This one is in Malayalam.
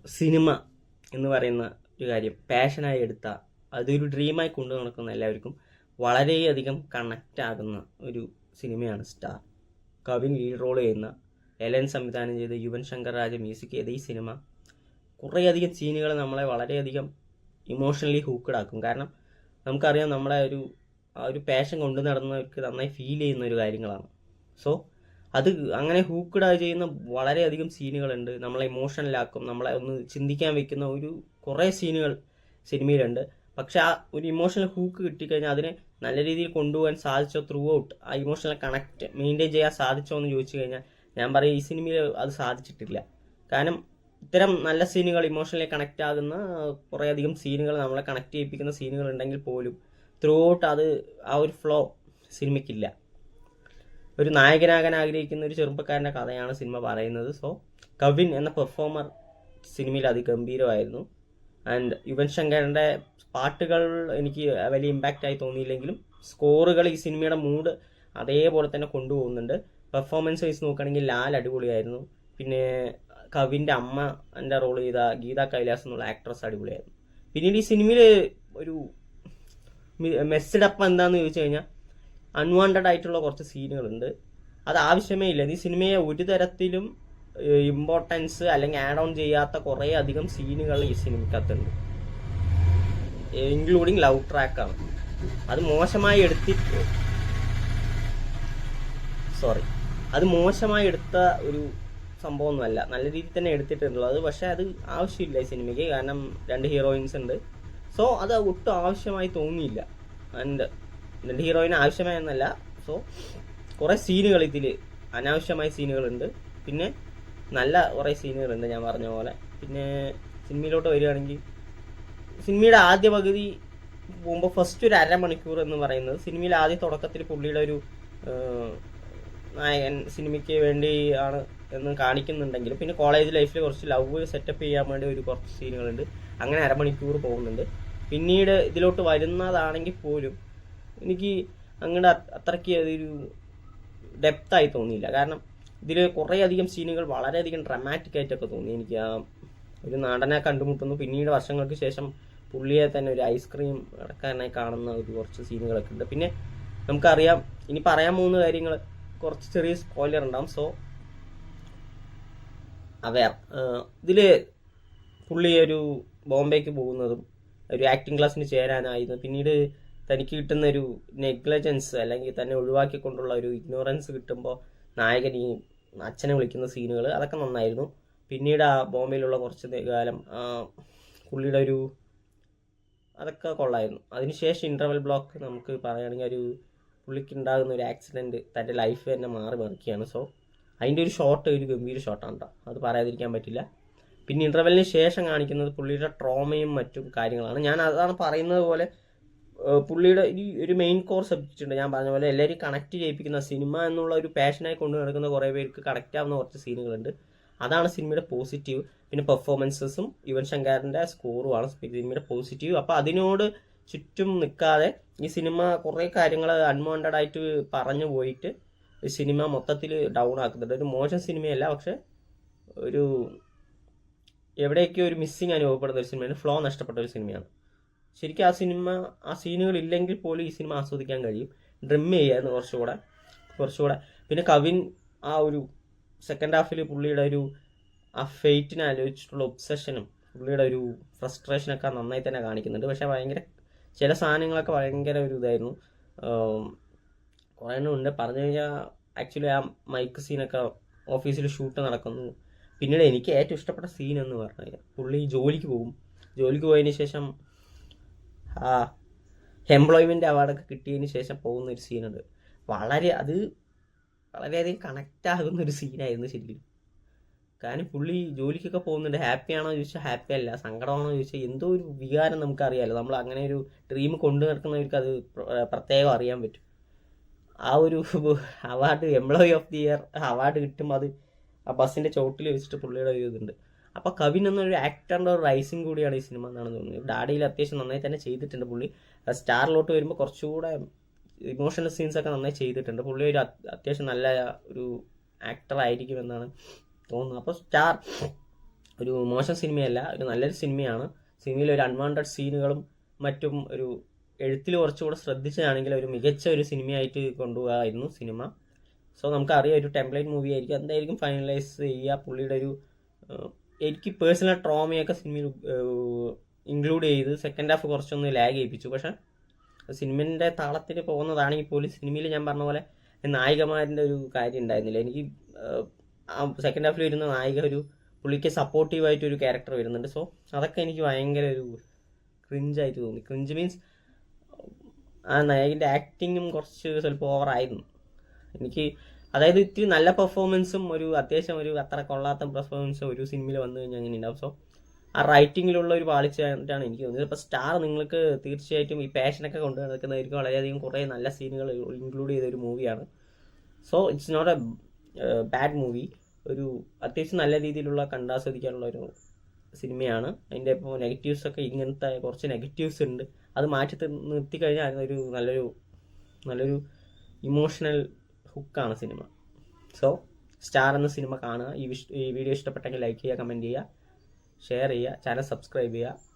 സിനിമ എന്ന് പറയുന്ന ഒരു കാര്യം പാഷനായി എടുത്ത അതൊരു ഡ്രീമായി കൊണ്ടു നടക്കുന്ന എല്ലാവർക്കും വളരെയധികം കണക്റ്റ് ആകുന്ന ഒരു സിനിമയാണ് സ്റ്റാർ. കവിൻ ലീഡ് റോൾ ചെയ്യുന്ന, എലൻ സംവിധാനം ചെയ്ത് യുവൻ ശങ്കർ രാജ മ്യൂസിക് ചെയ്ത ഈ സിനിമ കുറേയധികം സീനുകൾ നമ്മളെ വളരെയധികം ഇമോഷണലി ഹൂക്കഡ് ആക്കും. കാരണം നമുക്കറിയാം നമ്മളെ ആ ഒരു പാഷൻ കൊണ്ടു നടന്നവർക്ക് നന്നായി ഫീൽ ചെയ്യുന്ന ഒരു കാര്യങ്ങളാണ്. സോ അത് അങ്ങനെ ഹൂക്കഡായി ചെയ്യുന്ന വളരെയധികം സീനുകളുണ്ട്. നമ്മളെ ഇമോഷണലാക്കും, നമ്മളെ ഒന്ന് ചിന്തിക്കാൻ വെക്കുന്ന കുറേ സീനുകൾ സിനിമയിലുണ്ട്. പക്ഷെ ആ ഒരു ഇമോഷണൽ ഹൂക്ക് കിട്ടിക്കഴിഞ്ഞാൽ അതിനെ നല്ല രീതിയിൽ കൊണ്ടുപോകാൻ സാധിച്ചോ, ത്രൂ ഔട്ട് ആ ഇമോഷണൽ കണക്റ്റ് മെയിൻറ്റെയിൻ ചെയ്യാൻ സാധിച്ചോ എന്ന് ചോദിച്ചു കഴിഞ്ഞാൽ ഞാൻ പറയും ഈ സിനിമയിൽ അത് സാധിച്ചിട്ടില്ല. കാരണം ഇത്തരം നല്ല സീനുകൾ, ഇമോഷണലി കണക്റ്റ് ആകുന്ന കുറേയധികം സീനുകൾ, നമ്മളെ കണക്ട് ചെയ്യിപ്പിക്കുന്ന സീനുകൾ ഉണ്ടെങ്കിൽ പോലും ത്രൂ ഔട്ട് ആ ഒരു ഫ്ലോ സിനിമയ്ക്കില്ല. ഒരു നായകനാകാൻ ആഗ്രഹിക്കുന്ന ഒരു ചെറുപ്പക്കാരൻ്റെ കഥയാണ് സിനിമ പറയുന്നത്. സോ കവിൻ എന്ന പെർഫോമർ സിനിമയിൽ അതിഗംഭീരമായിരുന്നു. ആൻഡ് യുവൻ ശങ്കറിൻ്റെ പാട്ടുകൾ എനിക്ക് വലിയ ഇമ്പാക്റ്റ് ആയി തോന്നിയില്ലെങ്കിലും സ്കോറുകൾ ഈ സിനിമയുടെ മൂഡ് അതേപോലെ തന്നെ കൊണ്ടുപോകുന്നുണ്ട്. പെർഫോമൻസ് വൈസ് നോക്കുകയാണെങ്കിൽ ലാൽ അടിപൊളിയായിരുന്നു. പിന്നെ കവിൻ്റെ അമ്മ എൻ്റെ റോൾ ചെയ്ത ഗീത കൈലാസ് എന്നുള്ള ആക്ട്രസ് അടിപൊളിയായിരുന്നു. പിന്നീട് ഈ സിനിമയിൽ ഒരു മെസ്ഡ് അപ്പ് എന്താണെന്ന് ചോദിച്ചു കഴിഞ്ഞാൽ അൺവാണ്ടഡ് ആയിട്ടുള്ള കുറച്ച് സീനുകളുണ്ട്. അത് ആവശ്യമേ ഇല്ല. ഈ സിനിമയെ ഒരു തരത്തിലും ഇമ്പോർട്ടൻസ് അല്ലെങ്കിൽ ആഡ് ഓൺ ചെയ്യാത്ത കുറേ അധികം സീനുകൾ ഈ സിനിമക്കകത്തുണ്ട്, ഇൻക്ലൂഡിങ് ലവ് ട്രാക്കാണ്. അത് മോശമായി എടുത്ത ഒരു സംഭവമൊന്നുമല്ല, നല്ല രീതിയിൽ തന്നെ എടുത്തിട്ടുള്ളത്. പക്ഷെ അത് ആവശ്യമില്ല ഈ സിനിമയ്ക്ക്, കാരണം 2 ഹീറോയിൻസ് ഉണ്ട്. സോ അത് ഒട്ടും ആവശ്യമായി തോന്നിയില്ല. ആൻഡ് 2 ഹീറോയിന് ആവശ്യമായെന്നല്ല. സോ കുറേ സീനുകൾ ഇതിൽ അനാവശ്യമായ സീനുകളുണ്ട്, പിന്നെ നല്ല കുറേ സീനുകളുണ്ട് ഞാൻ പറഞ്ഞ പോലെ. പിന്നെ സിനിമയിലോട്ട് വരികയാണെങ്കിൽ സിനിമയുടെ ആദ്യ പകുതി പോകുമ്പോൾ ഫസ്റ്റ് ഒരു അരമണിക്കൂർ എന്ന് പറയുന്നത് സിനിമയിൽ ആദ്യ തുടക്കത്തിൽ പുള്ളിയുടെ ഒരു നായകൻ സിനിമയ്ക്ക് വേണ്ടി ആണ് എന്ന് കാണിക്കുന്നുണ്ടെങ്കിലും പിന്നെ കോളേജ് ലൈഫിൽ കുറച്ച് ലവ് സെറ്റപ്പ് ചെയ്യാൻ വേണ്ടി കുറച്ച് സീനുകളുണ്ട്. അങ്ങനെ അരമണിക്കൂർ പോകുന്നുണ്ട്. പിന്നീട് ഇതിലോട്ട് വരുന്നതാണെങ്കിൽ പോലും എനിക്ക് അങ്ങോട്ട് അത്രയ്ക്ക് അതൊരു ഡെപ്തായി തോന്നിയില്ല. കാരണം ഇതിൽ കുറേയധികം സീനുകൾ വളരെയധികം ഡ്രമാറ്റിക് ആയിട്ടൊക്കെ തോന്നി എനിക്ക്. ആ ഒരു നടനെ കണ്ടുമുട്ടുന്നു, പിന്നീട് വർഷങ്ങൾക്ക് ശേഷം പുള്ളിയെ തന്നെ ഒരു ഐസ്ക്രീം അടക്കാനായി കാണുന്ന കുറച്ച് സീനുകളൊക്കെ ഉണ്ട്. പിന്നെ നമുക്കറിയാം ഇനി പറയാൻ പോകുന്ന കാര്യങ്ങൾ കുറച്ച് ചെറിയ സ്പോയിലർ ഉണ്ടാവും. സോ ഇതിൽ പുള്ളി ഒരു ബോംബെക്ക് പോകുന്നതും ഒരു ആക്ടിങ് ക്ലാസ്സിന് ചേരാനായിരുന്നു, പിന്നീട് തനിക്ക് കിട്ടുന്ന ഒരു നെഗ്ലജൻസ് അല്ലെങ്കിൽ തന്നെ ഒഴിവാക്കിക്കൊണ്ടുള്ള ഒരു ഇഗ്നോറൻസ് കിട്ടുമ്പോൾ നായകൻ ഈ അച്ഛനെ വിളിക്കുന്ന സീനുകൾ അതൊക്കെ നന്നായിരുന്നു. പിന്നീട് ആ ബോംബെയിലുള്ള കുറച്ച് കാലം പുള്ളിയുടെ അതൊക്കെ കൊള്ളായിരുന്നു. അതിനുശേഷം ഇൻ്റർവെൽ ബ്ലോക്ക് നമുക്ക് പറയുകയാണെങ്കിൽ പുള്ളിക്ക് ഉണ്ടാകുന്ന ഒരു ആക്സിഡൻറ്റ് തൻ്റെ ലൈഫ് തന്നെ മാറി മറിക്കുകയാണ്. സോ അതിൻ്റെ ഒരു ഷോട്ട് ഒരു ഗംഭീര ഷോട്ടാണ് കേട്ടോ, അത് പറയാതിരിക്കാൻ പറ്റില്ല. പിന്നെ ഇൻ്റർവെല്ലിന് ശേഷം കാണിക്കുന്നത് പുള്ളിയുടെ ട്രോമയും മറ്റും കാര്യങ്ങളാണ്. ഞാൻ അതാണ് പറയുന്നത് പോലെ പുള്ളിയുടെ ഒരു മെയിൻ കോർ സബ്ജക്റ്റ് ഉണ്ട്. ഞാൻ പറഞ്ഞ പോലെ എല്ലാവരും കണക്ട് ചെയ്യിപ്പിക്കുന്ന സിനിമ എന്നുള്ള ഒരു പാഷനായി കൊണ്ടു നടക്കുന്ന കുറേ പേർക്ക് കണക്റ്റ് ആവുന്ന കുറച്ച് സീനുകളുണ്ട്. അതാണ് സിനിമയുടെ പോസിറ്റീവ്. പിന്നെ പെർഫോമൻസസും യുവൻ ശങ്കറിൻ്റെ സ്കോറുമാണ് സിനിമയുടെ പോസിറ്റീവ്. അപ്പോൾ അതിനോട് ചുറ്റും നിൽക്കാതെ ഈ സിനിമ കുറേ കാര്യങ്ങൾ അൺവാണ്ടഡ് ആയിട്ട് പറഞ്ഞു പോയിട്ട് സിനിമ മൊത്തത്തിൽ ഡൗൺ ആക്കുന്നുണ്ട്. ഒരു മോശം സിനിമയല്ല, പക്ഷെ എവിടെയൊക്കെയോ ഒരു മിസ്സിങ് അനുഭവപ്പെടുന്ന ഒരു സിനിമയാണ്, ഫ്ലോ നഷ്ടപ്പെട്ട ഒരു സിനിമയാണ്. ശരിക്കും ആ സീനുകൾ ഇല്ലെങ്കിൽ പോലും ഈ സിനിമ ആസ്വദിക്കാൻ കഴിയും. ഡ്രിം ചെയ്യായിരുന്നു കുറച്ചുകൂടെ. പിന്നെ കവിൻ ആ സെക്കൻഡ് ഹാഫിൽ പുള്ളിയുടെ ആ ഫെയ്റ്റിനെ ആലോചിച്ചിട്ടുള്ള ഒബ്സഷനും പുള്ളിയുടെ ഫ്രസ്ട്രേഷനൊക്കെ നന്നായി തന്നെ കാണിക്കുന്നുണ്ട്. പക്ഷേ ചില സാധനങ്ങളൊക്കെ ഭയങ്കര ഇതായിരുന്നു. കുറേ ഉണ്ട് പറഞ്ഞു കഴിഞ്ഞാൽ. ആക്ച്വലി ആ മൈക്ക് സീനൊക്കെ ഓഫീസിൽ ഷൂട്ട് നടക്കുന്നു. പിന്നീട് എനിക്ക് ഏറ്റവും ഇഷ്ടപ്പെട്ട സീൻ എന്ന് പറഞ്ഞു കഴിഞ്ഞാൽ പുള്ളി ജോലിക്ക് പോയതിന് ശേഷം എംപ്ലോയ്മെൻറ്റ് അവാർഡൊക്കെ കിട്ടിയതിന് ശേഷം പോകുന്ന ഒരു സീനുണ്ട്. വളരെയധികം കണക്റ്റ് ആകുന്ന ഒരു സീനായിരുന്നു ശരിക്കും. കാരണം പുള്ളി ജോലിക്കൊക്കെ പോകുന്നുണ്ട്. ഹാപ്പിയാണോ ചോദിച്ചാൽ ഹാപ്പി അല്ല, സങ്കടമാണോ ചോദിച്ചാൽ എന്തോ ഒരു വികാരം നമുക്കറിയാമല്ലോ. നമ്മൾ അങ്ങനെ ഒരു ഡ്രീം കൊണ്ടു നടക്കുന്നവർക്ക് അത് പ്രത്യേകം അറിയാൻ പറ്റും. ആ award, employee of the year award കിട്ടുമ്പോൾ അത് ആ ബസ്സിൻ്റെ ചോട്ടിൽ വെച്ചിട്ട് പുള്ളിയുടെ ഇതുണ്ട്. അപ്പോൾ കവിൻ എന്നൊരു ആക്ടറിൻ്റെ ഒരു റൈസിങ് കൂടിയാണ് ഈ സിനിമ എന്നാണ് തോന്നുന്നത്. ഡാഡിയിൽ അത്യാവശ്യം നന്നായി തന്നെ ചെയ്തിട്ടുണ്ട് പുള്ളി. സ്റ്റാറിലോട്ട് വരുമ്പോൾ കുറച്ചുകൂടെ ഇമോഷണൽ സീൻസൊക്കെ നന്നായി ചെയ്തിട്ടുണ്ട്. പുള്ളി അത്യാവശ്യം നല്ല ഒരു ആക്ടർ ആയിരിക്കുമെന്നാണ് തോന്നുന്നത്. അപ്പോൾ ഒരു മോശം സിനിമയല്ല, ഒരു നല്ലൊരു സിനിമയാണ്. സിനിമയിൽ ഒരു അൺവാണ്ടഡ് സീനുകളും മറ്റും ഒരു എഴുത്തിൽ കുറച്ചുകൂടെ ശ്രദ്ധിച്ചതാണെങ്കിൽ ഒരു മികച്ച ഒരു സിനിമയായിട്ട് കൊണ്ടുപോകാമായിരുന്നു സിനിമ. സോ നമുക്കറിയാം ഒരു ടെംപ്ലേറ്റ് മൂവി ആയിരിക്കും, എന്തായിരിക്കും ഫൈനലൈസ് ചെയ്യുക പുള്ളിയുടെ ഒരു എനിക്ക് പേഴ്സണൽ ട്രോമയൊക്കെ സിനിമയിൽ ഇൻക്ലൂഡ് ചെയ്ത് സെക്കൻഡ് ഹാഫ് കുറച്ചൊന്ന് ലാഗ് ചെയ്യിപ്പിച്ചു. പക്ഷേ സിനിമേൻ്റെ താളത്തിന് പോകുന്നതാണെങ്കിൽ പോലും സിനിമയിൽ ഞാൻ പറഞ്ഞ പോലെ നായികമാരിൻ്റെ ഒരു കാര്യം ഉണ്ടായിരുന്നില്ല. എനിക്ക് സെക്കൻഡ് ഹാഫിൽ വരുന്ന നായിക ഒരു പുള്ളിക്ക് സപ്പോർട്ടീവായിട്ട് ഒരു ക്യാരക്ടർ വരുന്നുണ്ട്. സോ അതൊക്കെ എനിക്ക് ഭയങ്കര ഒരു ക്രിഞ്ചായിട്ട് തോന്നി. ക്രിഞ്ച് മീൻസ് ആ നായകൻ്റെ ആക്ടിങ്ങും കുറച്ച് സ്വല്പം ഓവറായിരുന്നു എനിക്ക്. അതായത് ഇത്തിരി നല്ല പെർഫോമൻസും ഒരു അത്യാവശ്യം ഒരു അത്ര കൊള്ളാത്ത പെർഫോമൻസും ഒരു സിനിമയിൽ വന്നു കഴിഞ്ഞാൽ അങ്ങനെ ഉണ്ടാവും. സോ ആ റൈറ്റിങ്ങിലുള്ള ഒരു പാളിച്ചായിട്ടാണ് എനിക്ക് തോന്നിയത്. ഇപ്പോൾ സ്റ്റാർ നിങ്ങൾക്ക് തീർച്ചയായിട്ടും ഈ പാഷനൊക്കെ കൊണ്ടു നടക്കുന്നതായിരിക്കും. വളരെയധികം കുറേ നല്ല സീനുകൾ ഇൻക്ലൂഡ് ചെയ്ത ഒരു മൂവിയാണ്. So it's not a bad movie. ഒരു അത്യാവശ്യം നല്ല രീതിയിലുള്ള കണ്ടാസ്വദിക്കാനുള്ള ഒരു സിനിമയാണ്. അതിൻ്റെ ഇപ്പോൾ നെഗറ്റീവ്സൊക്കെ ഇങ്ങനത്തെ കുറച്ച് നെഗറ്റീവ്സ് ഉണ്ട്, അത് മാറ്റി നിർത്തി കഴിഞ്ഞാൽ ഒരു നല്ലൊരു ഇമോഷണൽ ഹുക്കാണ് സിനിമ. സോ സ്റ്റാർ എന്ന സിനിമ കാണുക. ഈ വീഡിയോ ഇഷ്ടപ്പെട്ടെങ്കിൽ ലൈക്ക് ചെയ്യുക, കമൻറ്റ് ചെയ്യുക, ഷെയർ ചെയ്യുക, ചാനൽ സബ്സ്ക്രൈബ് ചെയ്യുക.